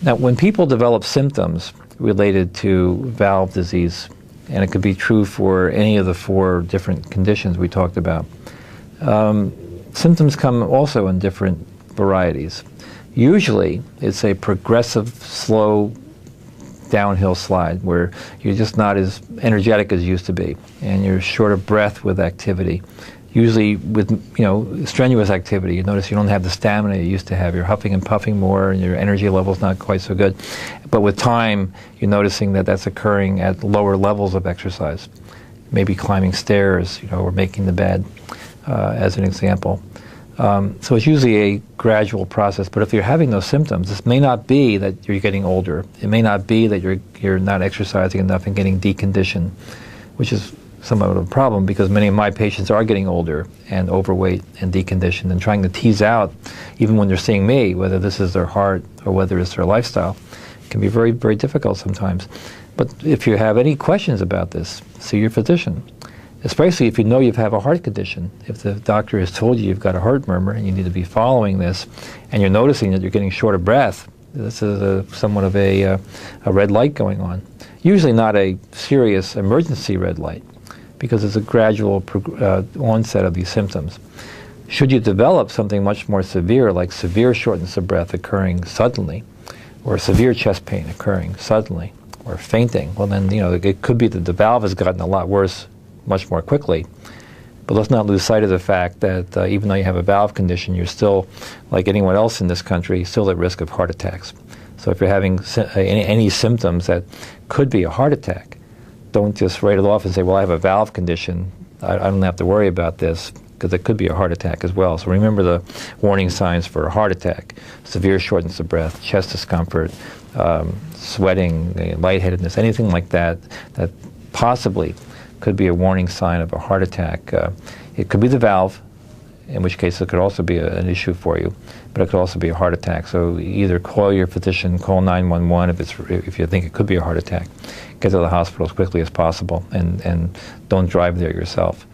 Now, when people develop symptoms related to valve disease, and it could be true for any of the 4 different conditions we talked about, symptoms come also in different varieties. Usually, it's a progressive, slow downhill slide where you're just not as energetic as you used to be, and you're short of breath with activity. Usually with, strenuous activity, you notice you don't have the stamina you used to have. You're huffing and puffing more, and your energy level's not quite so good. But with time, you're noticing that that's occurring at lower levels of exercise. Maybe climbing stairs, or making the bed, as an example. So it's usually a gradual process. But if you're having those symptoms, this may not be that you're getting older. It may not be that you're not exercising enough and getting deconditioned, which is somewhat of a problem because many of my patients are getting older and overweight and deconditioned, and trying to tease out, even when they're seeing me, whether this is their heart or whether it's their lifestyle, can be very, very difficult sometimes. But if you have any questions about this, see your physician, especially if you know you have a heart condition. If the doctor has told you you've got a heart murmur and you need to be following this, and you're noticing that you're getting short of breath, this is somewhat of a red light going on. Usually not a serious emergency red light, because it's a gradual onset of these symptoms. Should you develop something much more severe, like severe shortness of breath occurring suddenly, or severe chest pain occurring suddenly, or fainting, well then, it could be that the valve has gotten a lot worse much more quickly. But let's not lose sight of the fact that even though you have a valve condition, you're still, like anyone else in this country, still at risk of heart attacks. So if you're having any symptoms that could be a heart attack, don't just write it off and say, well, I have a valve condition, I don't have to worry about this, because it could be a heart attack as well. So remember the warning signs for a heart attack: severe shortness of breath, chest discomfort, sweating, lightheadedness, anything like that, that possibly could be a warning sign of a heart attack. It could be the valve, in which case it could also be an issue for you, but it could also be a heart attack. So either call your physician, call 911 if you think it could be a heart attack, get to the hospital as quickly as possible, and don't drive there yourself.